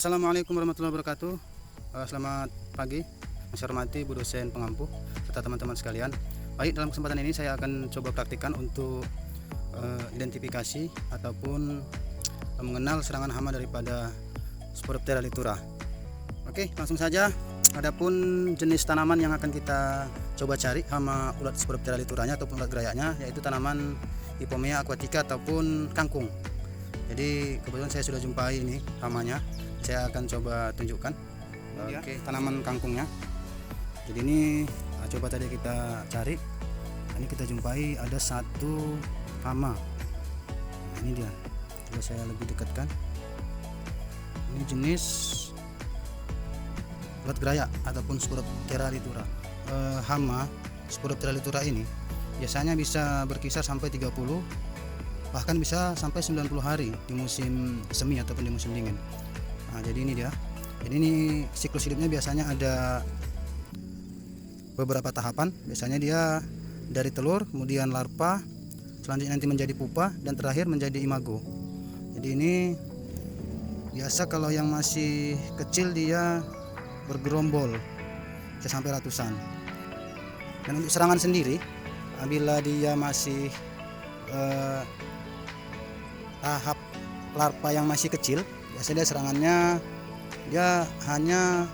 Assalamualaikum warahmatullahi wabarakatuh. Selamat pagi, yang saya hormati Bu dosen pengampu serta teman-teman sekalian. Baik, dalam kesempatan ini saya akan coba praktikkan untuk identifikasi ataupun mengenal serangan hama daripada Sporoptera litura. Oke, langsung saja. Adapun jenis tanaman yang akan kita coba cari hama ulat Sporoptera lituranya ataupun ulat gerayaknya, yaitu tanaman Hipomea aquatica ataupun kangkung. Jadi kebetulan saya sudah jumpai ini hamanya. Saya akan coba tunjukkan tanaman kangkungnya. Jadi ini coba tadi kita cari. Ini kita jumpai ada satu hama. Ini dia. Coba saya lebih dekatkan. Ini jenis ulat gerayak ataupun Sporoptera litura. Hama Sporoptera litura ini biasanya bisa berkisar sampai 30, bahkan bisa sampai 90 hari di musim semi ataupun di musim dingin. Nah, jadi ini dia. Jadi ini siklus hidupnya biasanya ada beberapa tahapan. Biasanya dia dari telur, kemudian larva, selanjutnya nanti menjadi pupa, dan terakhir menjadi imago. Jadi ini biasa kalau yang masih kecil dia bergerombol bisa sampai ratusan. Dan untuk serangan sendiri, apabila dia masih tahap larva yang masih kecil, biasanya serangannya dia hanya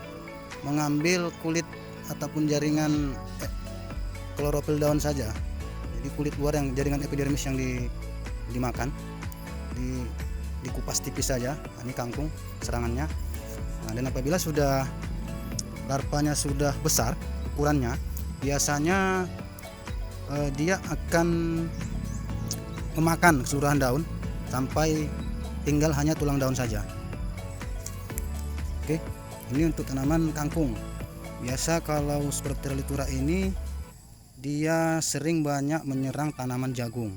mengambil kulit ataupun jaringan klorofil daun saja. Jadi kulit luar yang jaringan epidermis yang dimakan, dikupas tipis saja. Nah, ini kangkung serangannya. Nah, dan apabila sudah larvanya sudah besar ukurannya, biasanya dia akan memakan keseluruhan daun sampai tinggal hanya tulang daun saja. Oke, ini untuk tanaman kangkung. Biasa kalau Sporoptera litura ini dia sering banyak menyerang tanaman jagung.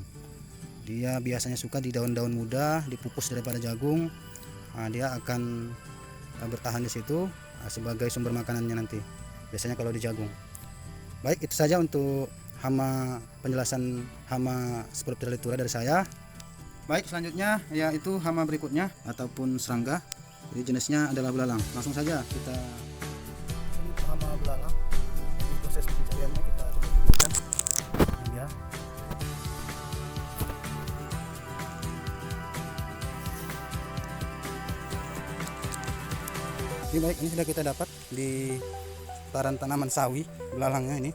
Dia biasanya suka di daun-daun muda, di pupus daripada jagung. Nah, dia akan bertahan di situ sebagai sumber makanannya nanti. Biasanya kalau di jagung. Baik, itu saja untuk penjelasan hama Sporoptera litura dari saya. Baik, selanjutnya yaitu hama berikutnya ataupun serangga. Jadi jenisnya adalah belalang. Langsung saja kita ini hama belalang. Ini proses pencariannya kita tunjukkan. Ya. Ini baik, ini sudah kita dapat di seputaran tanaman sawi belalangnya ini.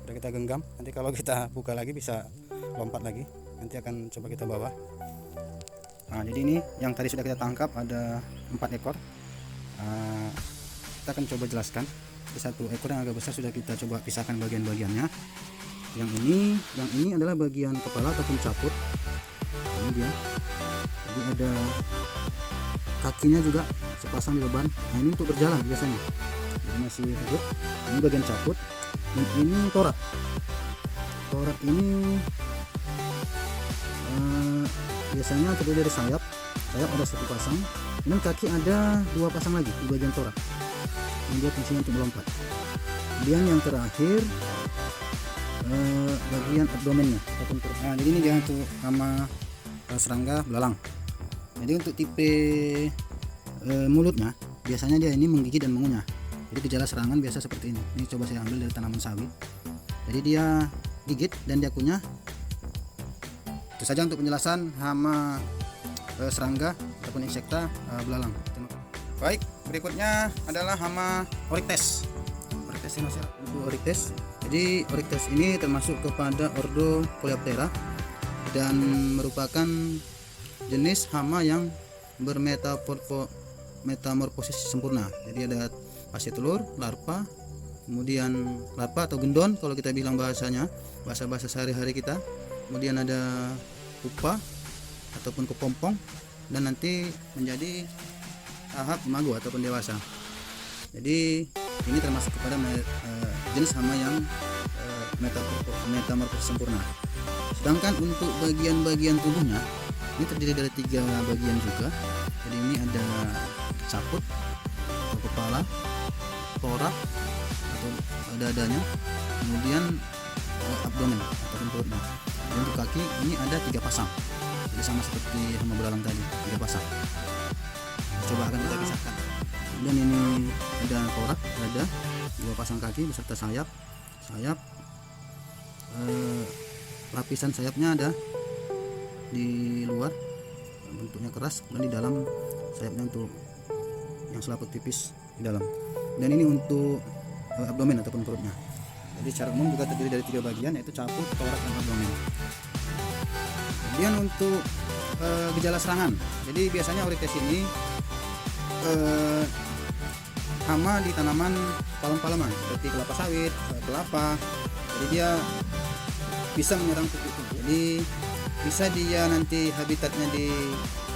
Sudah kita genggam. Nanti kalau kita buka lagi bisa lompat lagi. Nanti akan coba kita bawa. Nah, jadi ini yang tadi sudah kita tangkap ada 4 ekor. Kita akan coba jelaskan. Di satu ekor yang agak besar sudah kita coba pisahkan bagian-bagiannya. Yang ini adalah bagian kepala ataupun caput. Ini dia. Jadi ada kakinya juga sepasang di beban. Nah, ini untuk berjalan biasanya. Jadi masih hidup. Ini bagian caput. Dan ini torak. Torak ini biasanya terdiri dari sayap ada 1 pasang, dan kaki ada 2 pasang lagi di bagian torak. Ini dia fungsinya untuk melompat. Kemudian yang terakhir bagian abdomennya ataupun perut. Nah, jadi ini dia untuk hama serangga belalang. Jadi untuk tipe mulutnya biasanya dia ini menggigit dan mengunyah. Jadi gejala serangan biasa seperti ini. Ini coba saya ambil dari tanaman sawi. Jadi dia gigit dan dia kunyah. Itu saja untuk penjelasan hama serangga ataupun insekta belalang. Baik, berikutnya adalah hama Oryctes. Oryctes ini Oryctes. Jadi Oryctes ini termasuk kepada ordo Coleoptera dan merupakan jenis hama yang bermetamorfosis sempurna. Jadi ada fase telur, larva, kemudian larva atau gendon kalau kita bilang bahasa sehari-hari kita. Kemudian ada pupa ataupun kepompong, dan nanti menjadi tahap imago ataupun dewasa. Jadi ini termasuk kepada jenis hama yang metamorfosis sempurna. Sedangkan untuk bagian-bagian tubuhnya ini terdiri dari 3 bagian juga. Jadi ini ada caput atau kepala, torak atau dadanya, kemudian abdomen ataupun perutnya. Dan untuk kaki ini ada 3 pasang. Jadi sama seperti hama belalang tadi, 3 pasang. Coba akan kita pisahkan. Dan ini ada torak, ada 2 pasang kaki beserta sayap. Lapisan sayapnya ada di luar, bentuknya keras, dan di dalam sayapnya untuk yang selaput tipis di dalam. Dan ini untuk abdomen ataupun perutnya. Jadi secara umum juga terdiri dari 3 bagian, yaitu caput, torak, dan abdomen. Kemudian untuk gejala serangan, jadi biasanya Oryctes ini hama di tanaman palem-paleman seperti kelapa sawit, kelapa. Jadi dia bisa menyerang kupu-kupu. Jadi bisa dia nanti habitatnya di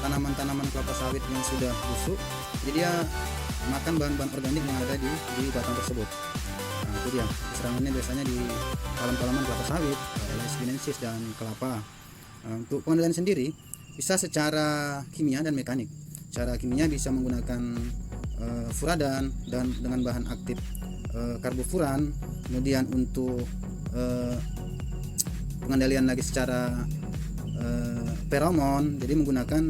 tanaman-tanaman kelapa sawit yang sudah busuk, jadi dia makan bahan-bahan organik yang ada di batang tersebut. Nah, itu dia serangannya biasanya di palem-paleman kelapa sawit, Leishmanensis dan kelapa. Nah, untuk pengendalian sendiri bisa secara kimia dan mekanik. Secara kimia bisa menggunakan furadan dan dengan bahan aktif karbofuran. Kemudian untuk pengendalian lagi secara feromon, jadi menggunakan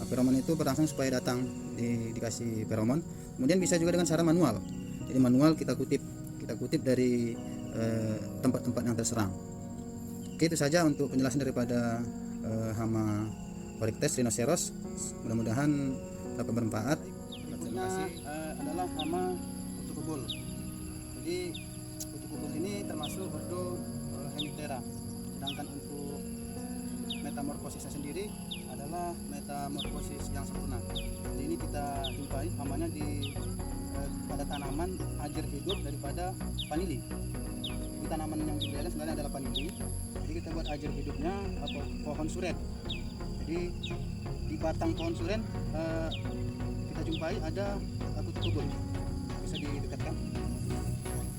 feromon itu perangsang supaya datang dikasih feromon. Kemudian bisa juga dengan cara manual. Jadi manual kita kutip dari tempat-tempat yang terserang. Oke, itu saja untuk penjelasan daripada hama Oryctes rhinoceros. Mudah-mudahan dapat bermanfaat. Berikutnya adalah hama kutu kebul. Jadi kutu kebul ini termasuk ordo Hemiptera. Sedangkan untuk metamorfosisnya sendiri adalah metamorfosis yang sempurna. Jadi ini kita jumpai hamanya pada tanaman ajar hidup daripada vanili. Di tanaman yang dibela sebenarnya adalah vanili. Jadi kita buat ajar hidupnya atau pohon suren. Jadi di batang pohon suren kita jumpai ada kutu kebul. Bisa didekatkan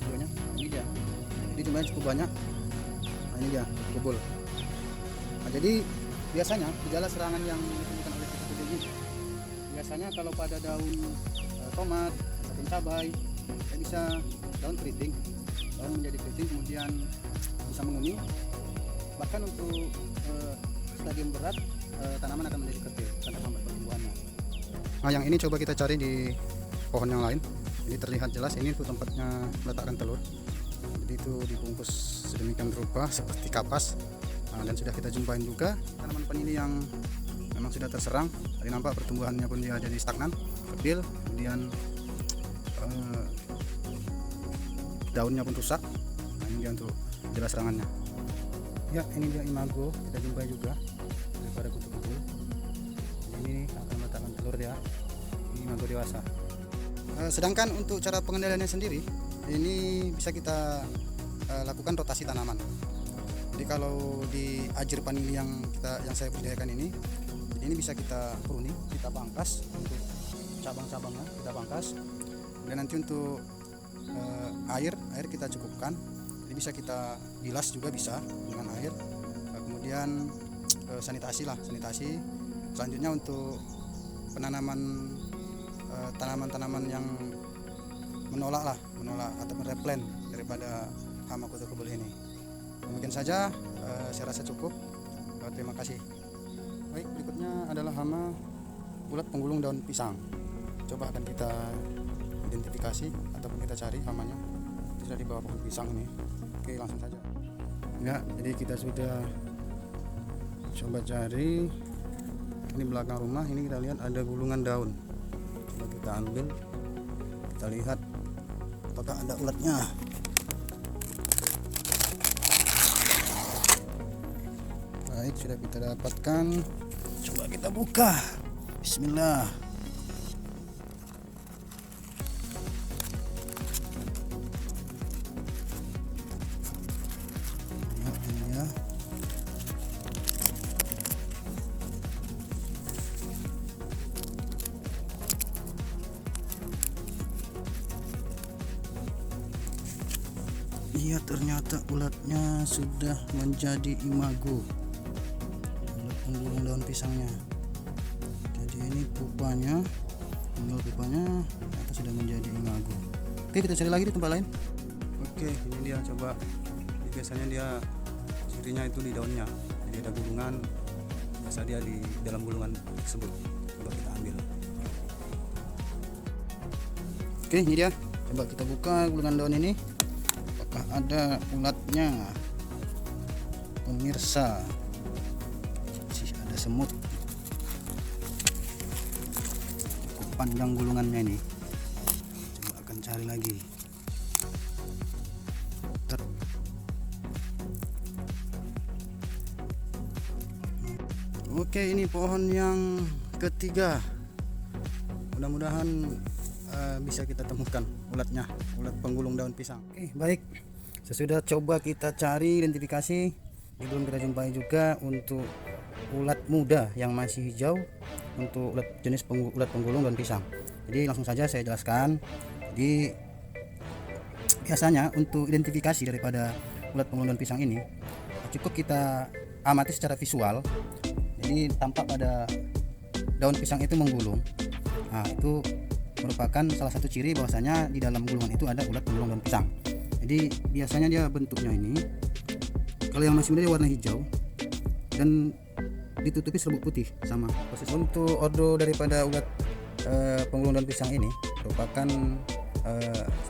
videonya. Ini dia. Jadi jumlahnya cukup banyak. Nah, ini dia kutu kebul. Nah, jadi biasanya gejala serangan yang ditemukan oleh kutu kebul ini biasanya kalau pada daun tomat ataupun cabai, ya bisa daun keriting, daun menjadi keriting, kemudian bisa menguning. Bahkan untuk stadium berat tanaman akan menjadi kecil karena lambat pertumbuhannya. Nah, yang ini coba kita cari di pohon yang lain. Ini terlihat jelas ini tuh tempatnya meletakkan telur. Jadi itu dibungkus sedemikian rupa seperti kapas. Nah, dan sudah kita jumpain juga tanaman vanili yang memang sudah terserang. Tadi nampak pertumbuhannya pun dia jadi stagnan, kecil, kemudian daunnya pun rusak. Nah, ini dia untuk jelas serangannya. Ya, ini dia imago, kita jumpai juga daripada kutu kebul. Ini akan meletakkan telur dia. Ini imago dewasa. Sedangkan untuk cara pengendaliannya sendiri, ini bisa kita lakukan rotasi tanaman. Jadi kalau di ajir vanili yang saya budidayakan ini bisa kita pruning, kita pangkas untuk cabang-cabangnya, kita pangkas. Dan nanti untuk air kita cukupkan. Jadi bisa kita bilas juga bisa dengan air. Kemudian sanitasi. Selanjutnya untuk penanaman tanaman-tanaman yang menolak atau mereplen daripada hama kutu kebul ini. Mungkin saja saya rasa cukup. Terima kasih. Baik, berikutnya adalah hama ulat penggulung daun pisang. Coba akan kita identifikasi ataupun kita cari hamanya. Sudah di bawah pohon pisang ini. Oke, langsung saja. Ya, jadi kita sudah coba cari. Ini belakang rumah, ini kita lihat ada gulungan daun. Coba kita ambil, kita lihat apakah ada ulatnya. Baik, sudah kita dapatkan. Coba kita buka. Bismillah. Ya. Iya, ternyata ulatnya sudah menjadi imago. Ulat penggulung daun pisangnya. Jadi ini pupanya, tinggal pupanya ternyata sudah menjadi imago. Oke, kita cari lagi di tempat lain. Oke, ini dia, coba. Ini biasanya dia cirinya itu di daunnya. Jadi ada gulungan, biasa dia di dalam gulungan tersebut. Coba kita ambil. Oke, ini dia. Coba kita buka gulungan daun ini. Apakah ada ulatnya? Pemirsa, masih ada semut. Cukup panjang gulungannya ini. Coba akan cari lagi. Oke, ini pohon yang ketiga. Mudah-mudahan bisa kita temukan ulatnya, ulat penggulung daun pisang. Oke, baik. Sesudah coba kita cari identifikasi, belum kita jumpai juga untuk ulat muda yang masih hijau, untuk ulat jenis ulat penggulung daun pisang. Jadi langsung saja saya jelaskan. Jadi biasanya untuk identifikasi daripada ulat penggulung daun pisang ini cukup kita amati secara visual. Jadi tampak pada daun pisang itu menggulung. Nah, itu merupakan salah satu ciri bahwasanya di dalam gulungan itu ada ulat penggulung daun pisang. Jadi biasanya dia bentuknya ini, kalau yang masih muda dia warna hijau dan ditutupi serbuk putih sama. Proses untuk ordo daripada ulat penggulung daun pisang ini merupakan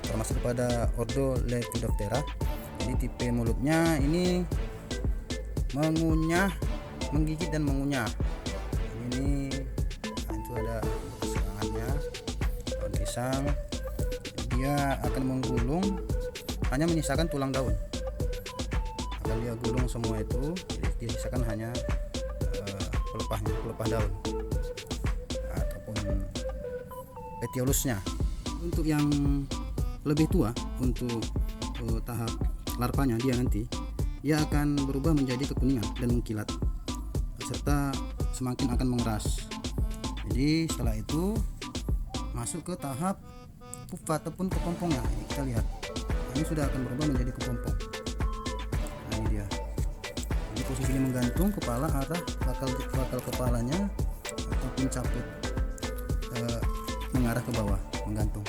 termasuk kepada ordo Lepidoptera. Jadi tipe mulutnya ini mengunyah, menggigit dan mengunyah. Ini itu ada serangannya daun pisang. Dia akan menggulung, hanya menyisakan tulang daun. Akan dia gulung semua itu, jadi disisakan hanya pelepahnya, pelepah daun ataupun petiolusnya. Untuk yang lebih tua, untuk tahap larvanya, dia akan berubah menjadi kekuningan dan mengkilat, serta semakin akan mengeras. Jadi setelah itu masuk ke tahap pupa ataupun kepompongnya. Ini kita lihat, ini sudah akan berubah menjadi kepompong. Nah, ini dia. Jadi posisinya menggantung, kepala arah bakal kepalanya ataupun caput mengarah ke bawah, menggantung.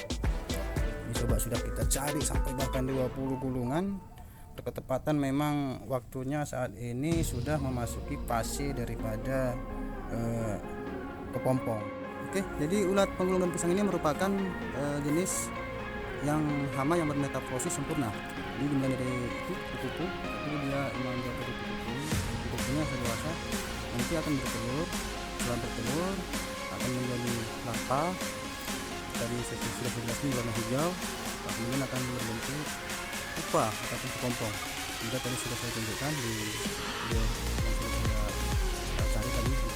Ini coba sudah kita cari sampai bahkan 20 gulungan. Ketepatan memang waktunya saat ini sudah memasuki fase daripada kepompong. Oke, jadi ulat penggulung daun pisang ini merupakan jenis yang hama yang bermetamorfosis sempurna. Jadi dimulai dari kupu-kupu, lalu dia menjadi kupu-kupunya dewasa, nanti akan bertelur. Setelah bertelur akan menjadi larva. Tadi saya sudah jelaskan warna hijau, kemudian akan berbentuk pupa ataupun kepompong. Juga tadi sudah saya tunjukkan di video yang sudah saya cari tadi untuk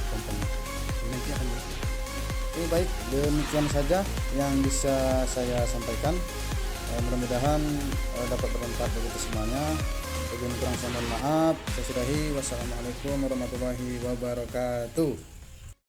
kepompongnya. Ini nanti akan berbentuk. Oke, baik, demikian saja yang bisa saya sampaikan. Mudah-mudahan dapat bermanfaat bagi kita semuanya. Bagi yang kurang saya mohon maaf. Saya sudahi. Wassalamualaikum warahmatullahi wabarakatuh.